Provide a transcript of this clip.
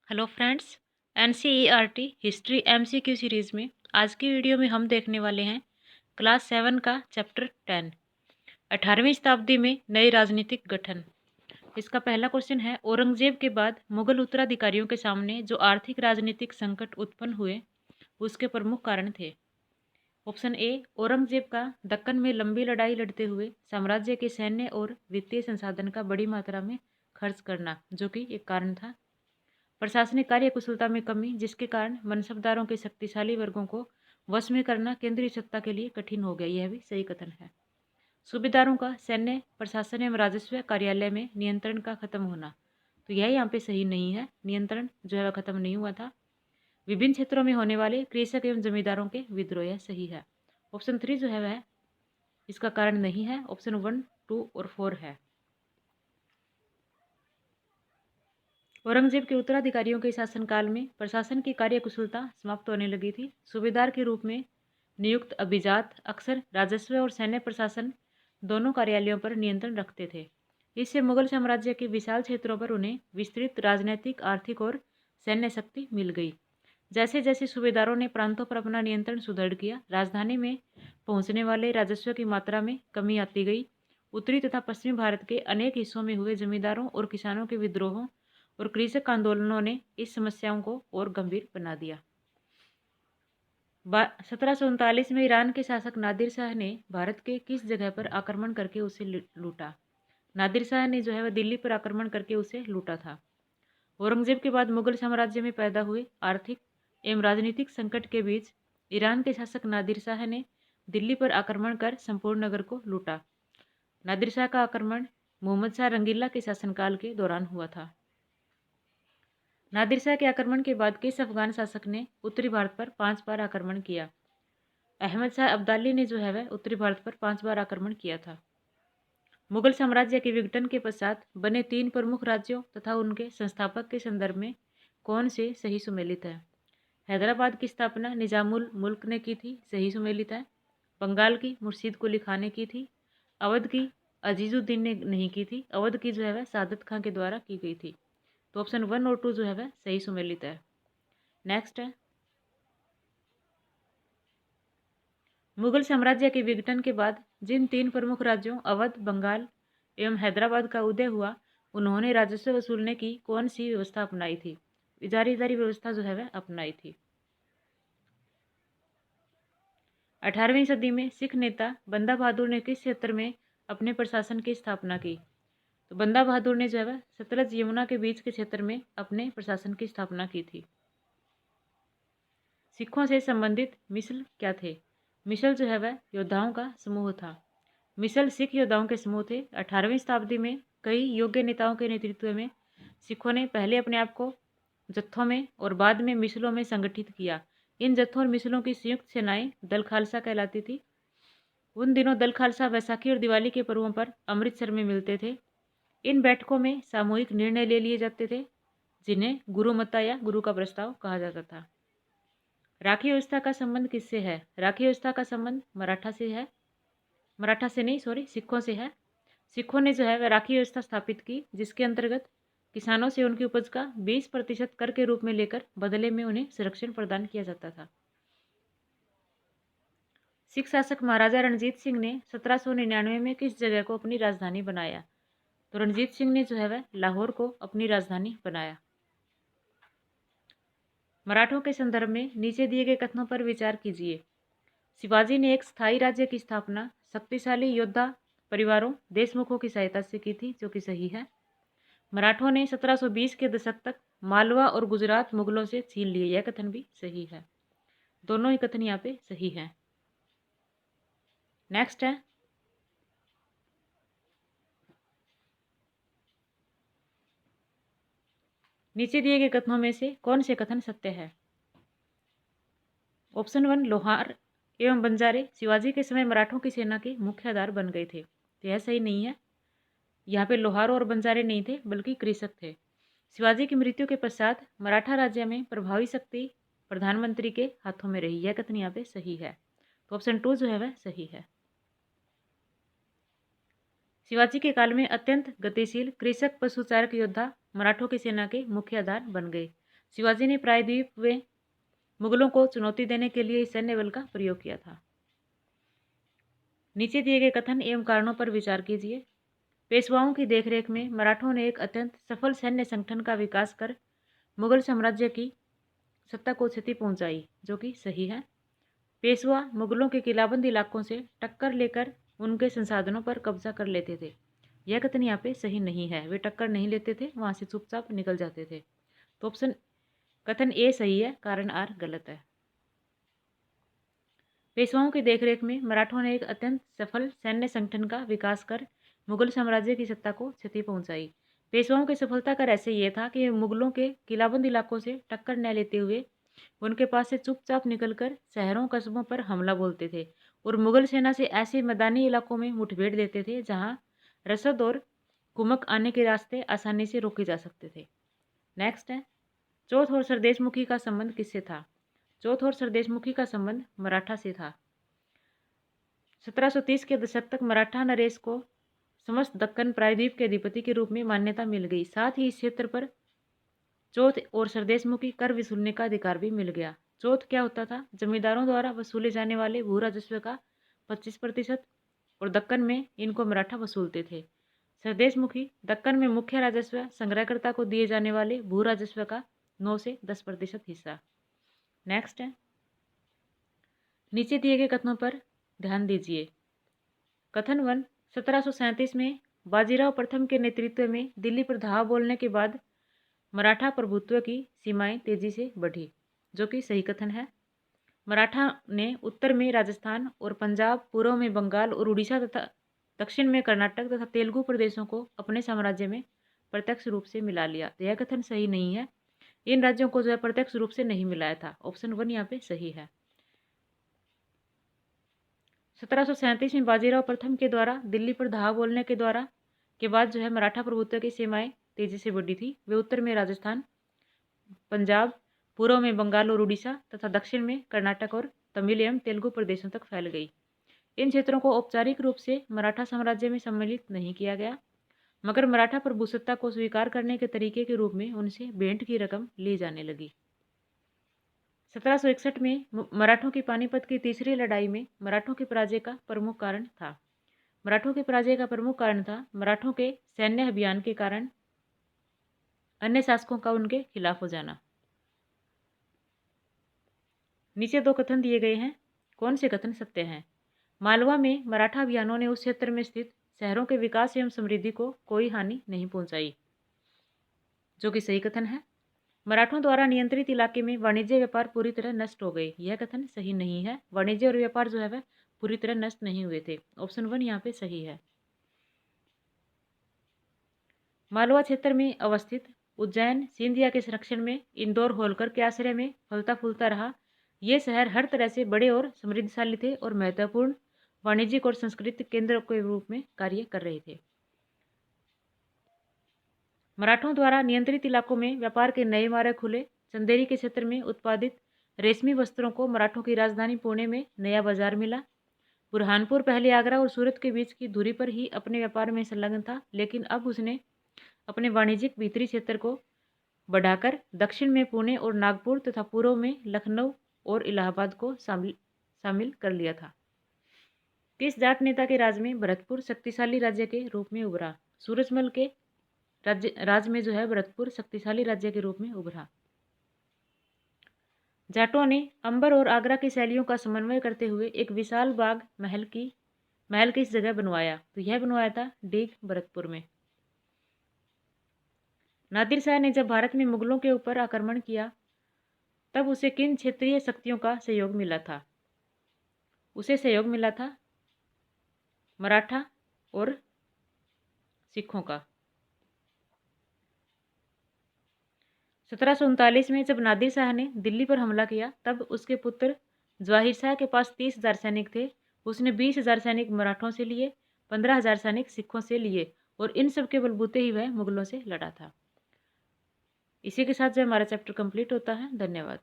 Hello friends. NCERT history MCQ series में आज की वीडियो में हम देखने वाले हैं क्लास 7 का चैप्टर 10 18वीं शताब्दी में नए राजनीतिक गठन। इसका पहला क्वेश्चन है, औरंगजेब के बाद मुगल उत्तराधिकारियों के सामने जो आर्थिक राजनीतिक संकट उत्पन्न हुए उसके प्रमुख कारण थे। ऑप्शन ए, औरंगजेब का दक्कन में लंबी लड़ाई लड़ते हुए साम्राज्य के सैन्य और वित्तीय संसाधन का बड़ी मात्रा में खर्च करना, जो कि एक कारण था। प्रशासनिक कार्य कुशलता में कमी, जिसके कारण मनसबदारों के शक्तिशाली वर्गों को वश में करना केंद्रीय सत्ता के लिए कठिन हो गया। यह भी सही कथन है। सूबेदारों का सैन्य प्रशासन एवं राजस्व कार्यालय में नियंत्रण का खत्म होना, तो यह यहाँ पे सही नहीं है। नियंत्रण जो है वह खत्म नहीं हुआ था। विभिन्न क्षेत्रों में होने वाले कृषक एवं जमींदारों के विद्रोह, यह सही है। ऑप्शन 3 जो है वह इसका कारण नहीं है। ऑप्शन 1, 2 और 4 है। औरंगजेब के उत्तराधिकारियों के शासनकाल में प्रशासन की कार्यकुशलता समाप्त होने लगी थी। सूबेदार के रूप में नियुक्त अभिजात अक्सर राजस्व और सैन्य प्रशासन दोनों कार्यालयों पर नियंत्रण रखते थे। इससे मुगल साम्राज्य के विशाल क्षेत्रों पर उन्हें विस्तृत राजनीतिक, आर्थिक और सैन्य शक्ति मिल गई। जैसे जैसे सूबेदारों ने प्रांतों पर अपना नियंत्रण सुदृढ़ किया, राजधानी में पहुंचने वाले राजस्व की मात्रा में कमी आती गई। उत्तरी तथा पश्चिमी भारत के अनेक हिस्सों में हुए जमींदारों और किसानों के विद्रोहों और कृषक आंदोलनों ने इस समस्याओं को और गंभीर बना दिया। 1739 में ईरान के शासक नादिर शाह ने भारत के किस जगह पर आक्रमण करके उसे लूटा? नादिर शाह ने जो है वह दिल्ली पर आक्रमण करके उसे लूटा था। औरंगजेब के बाद मुगल साम्राज्य में पैदा हुए आर्थिक एवं राजनीतिक संकट के बीच ईरान के शासक नादिर शाह ने दिल्ली पर आक्रमण कर संपूर्ण नगर को लूटा। नादिर शाह का आक्रमण मोहम्मद शाह रंगीला के शासनकाल के दौरान हुआ था। नादिर शाह के आक्रमण के बाद किस अफगान शासक ने उत्तरी भारत पर 5 बार आक्रमण किया? अहमद शाह अब्दाली ने जो है वह उत्तरी भारत पर 5 बार आक्रमण किया था। मुगल साम्राज्य के विघटन के पश्चात बने 3 प्रमुख राज्यों तथा उनके संस्थापक के संदर्भ में कौन से सही सुमेलित है? हैदराबाद की स्थापना निजामुल मुल्क ने की थी, सही सुमेलित है। बंगाल की मुर्शीद कुली खां ने की थी। अवध की अजीजुद्दीन ने नहीं की थी। अवध की जो है वह सादत खां के द्वारा की गई थी। तो ऑप्शन 1 और 2 जो है वह सही सुमेलित है। नेक्स्ट है, मुगल साम्राज्य के विघटन के बाद जिन 3 प्रमुख राज्यों अवध, बंगाल एवं हैदराबाद का उदय हुआ, उन्होंने राजस्व वसूलने की कौन सी व्यवस्था अपनाई थी? इजारादारी व्यवस्था जो है वह अपनाई थी। 18वीं सदी में सिख नेता बंदा बहादुर ने किस क्षेत्र में अपने प्रशासन की स्थापना की? तो बंदा बहादुर ने जो है वह सतलज यमुना के बीच के क्षेत्र में अपने प्रशासन की स्थापना की थी। सिखों से संबंधित मिसल क्या थे? मिसल जो है वह योद्धाओं का समूह था। मिसल सिख योद्धाओं के समूह थे। 18वीं शताब्दी में कई योग्य नेताओं के नेतृत्व में सिखों ने पहले अपने आप को जत्थों में और बाद में मिसलों में संगठित किया। इन जत्थों और मिसलों की संयुक्त सेनाएं दल खालसा कहलाती थी। उन दिनों दल खालसा बैसाखी और दिवाली के पर्वों पर अमृतसर में मिलते थे। इन बैठकों में सामूहिक निर्णय ले लिए जाते थे, जिन्हें गुरुमता या गुरु का प्रस्ताव कहा जाता था। राखी व्यवस्था का संबंध किससे है? राखी व्यवस्था का संबंध मराठा से है। मराठा से नहीं, सॉरी, सिखों से है। सिखों ने जो है वह राखी व्यवस्था स्थापित की, जिसके अंतर्गत किसानों से उनकी उपज का 20% कर के रूप में लेकर बदले में उन्हें संरक्षण प्रदान किया जाता था। सिख शासक महाराजा रणजीत सिंह ने 1799 में किस जगह को अपनी राजधानी बनाया? तो रणजीत सिंह ने जो है वह लाहौर को अपनी राजधानी बनाया। मराठों के संदर्भ में नीचे दिए गए कथनों पर विचार कीजिए। शिवाजी ने एक स्थायी राज्य की स्थापना शक्तिशाली योद्धा परिवारों देशमुखों की सहायता से की थी, जो कि सही है। मराठों ने 1720 के दशक तक मालवा और गुजरात मुगलों से छीन लिए, यह कथन भी सही है। दोनों ही कथन यहाँ पे सही हैं। नेक्स्ट है, नीचे दिए गए कथनों में से कौन से कथन सत्य है? ऑप्शन 1, लोहार एवं बंजारे शिवाजी के समय मराठों की सेना के मुख्य आधार बन गए थे, तो यह सही नहीं है। यहाँ पे लोहार और बंजारे नहीं थे, बल्कि कृषक थे। शिवाजी की मृत्यु के पश्चात मराठा राज्य में प्रभावी शक्ति प्रधानमंत्री के हाथों में रही, यह कथन यहाँ पे सही है। तो ऑप्शन 2 जो है वह सही है। शिवाजी के काल में अत्यंत गतिशील कृषक पशुचारक योद्धा मराठों की सेना के मुख्य आधार बन गए। शिवाजी ने प्रायद्वीप में मुगलों को चुनौती देने के लिए इस सैन्य बल का प्रयोग किया था। नीचे दिए गए कथन एवं कारणों पर विचार कीजिए। पेशवाओं की देखरेख में मराठों ने एक अत्यंत सफल सैन्य संगठन का विकास कर मुगल साम्राज्य की सत्ता को क्षति पहुंचाई, जो कि सही है। पेशवा मुगलों के किलाबंद इलाकों से टक्कर लेकर उनके संसाधनों पर कब्जा कर लेते थे। यह कथन यहाँ पे सही नहीं है, वे टक्कर नहीं लेते थे, वहां से चुपचाप निकल जाते थे। तो ऑप्शन कथन ए सही है, कारण आर गलत है। पेशवाओं की देखरेख में मराठों ने एक अत्यंत सफल सैन्य संगठन का विकास कर मुगल साम्राज्य की सत्ता को क्षति पहुंचाई। पेशवाओं की सफलता का रहस्य यह था कि मुगलों के किलाबंद इलाकों से टक्कर न लेते हुए उनके पास से चुपचाप निकलकर शहरों कस्बों पर हमला बोलते थे और मुगल सेना से ऐसे मैदानी इलाकों में मुठभेड़ देते थे जहां रसद और कुमक आने के रास्ते आसानी से रोके जा सकते थे। नेक्स्ट है, चौथ और सरदेशमुखी का संबंध किससे था? चौथ और सरदेशमुखी का संबंध मराठा से था। 1730 के दशक तक मराठा नरेश को समस्त दक्कन प्रायद्वीप के अधिपति के रूप में मान्यता मिल गई। साथ ही इस क्षेत्र पर चौथ और सरदेशमुखी कर वसूलने का अधिकार भी मिल गया। चौथ क्या होता था? जमींदारों द्वारा वसूले जाने वाले भू राजस्व का 25% और दक्कन में इनको मराठा वसूलते थे। सरदेशमुखी दक्कन में मुख्य राजस्व संग्रहकर्ता को दिए जाने वाले भू राजस्व का 9 से 10% हिस्सा। नेक्स्ट है, नीचे दिए गए कथनों पर ध्यान दीजिए। कथन 1, 1737 में बाजीराव प्रथम के नेतृत्व में दिल्ली पर धावा बोलने के बाद मराठा प्रभुत्व की सीमाएं तेजी से बढ़ी, जो कि सही कथन है। मराठा ने उत्तर में राजस्थान और पंजाब, पूर्व में बंगाल और उड़ीसा तथा दक्षिण में कर्नाटक तथा तेलुगु प्रदेशों को अपने साम्राज्य में प्रत्यक्ष रूप से मिला लिया। तो यह कथन सही नहीं है, इन राज्यों को जो है प्रत्यक्ष रूप से नहीं मिलाया था। ऑप्शन 1 यहाँ पे सही है। 1737 में बाजीराव प्रथम के द्वारा दिल्ली पर धावा बोलने के बाद जो है मराठा प्रभुत्व की सीमाएं तेजी से बढ़ी थी। वे उत्तर में राजस्थान, पंजाब, पूर्व में बंगाल और उड़ीसा तथा दक्षिण में कर्नाटक और तमिल एवं तेलुगु प्रदेशों तक फैल गई। इन क्षेत्रों को औपचारिक रूप से मराठा साम्राज्य में सम्मिलित नहीं किया गया, मगर मराठा प्रभुसत्ता को स्वीकार करने के तरीके के रूप में उनसे भेंट की रकम ली जाने लगी। 1761 में मराठों की पानीपत की तीसरी लड़ाई में मराठों की पराजय का प्रमुख कारण था। मराठों के सैन्य अभियान के कारण अन्य शासकों का उनके खिलाफ हो जाना। नीचे 2 कथन दिए गए हैं, कौन से कथन सत्य हैं? मालवा में मराठा अभियानों ने उस क्षेत्र में स्थित शहरों के विकास एवं समृद्धि को कोई हानि नहीं पहुंचाई, जो कि सही कथन है। मराठों द्वारा नियंत्रित इलाके में वाणिज्य व्यापार पूरी तरह नष्ट हो गए, यह कथन सही नहीं है। वाणिज्य और व्यापार जो है वह पूरी तरह नष्ट नहीं हुए थे। ऑप्शन 1 यहाँ पे सही है। मालवा क्षेत्र में अवस्थित उज्जैन सिंधिया के संरक्षण में इंदौर होलकर के आश्रय में फलता फूलता रहा। ये शहर हर तरह से बड़े और समृद्धशाली थे और महत्वपूर्ण वाणिज्यिक और सांस्कृतिक केंद्र के रूप में कार्य कर रहे थे। मराठों द्वारा नियंत्रित इलाकों में व्यापार के नए मार्ग खुले। चंदेरी के क्षेत्र में उत्पादित रेशमी वस्त्रों को मराठों की राजधानी पुणे में नया बाजार मिला। बुरहानपुर पहले आगरा और सूरत के बीच की दूरी पर ही अपने व्यापार में संलग्न था, लेकिन अब उसने अपने वाणिज्यिक भीतरी क्षेत्र को बढ़ाकर दक्षिण में पुणे और नागपुर तथा पूर्व में लखनऊ और इलाहाबाद को शामिल कर लिया था। किस जाट नेता के राज में भरतपुर शक्तिशाली राज्य के रूप में उभरा? सूरजमल के राज में जो है भरतपुर शक्तिशाली राज्य के रूप में उभरा। जाटों ने अंबर और आगरा की शैलियों का समन्वय करते हुए एक विशाल बाग महल किस जगह बनवाया? तो यह बनवाया था डीग भरतपुर में। नादिर शाह ने जब भारत में मुगलों के ऊपर आक्रमण किया तब उसे किन क्षेत्रीय शक्तियों का सहयोग मिला था? उसे सहयोग मिला था मराठा और सिखों का। 1739 में जब नादिर शाह ने दिल्ली पर हमला किया तब उसके पुत्र जवाहिर शाह के पास 30,000 सैनिक थे। उसने 20,000 सैनिक मराठों से लिए, 15,000 सैनिक सिखों से लिए और इन सब के बलबूते ही वह मुगलों से लड़ा था। इसी के साथ जो हमारा चैप्टर कंप्लीट होता है। धन्यवाद।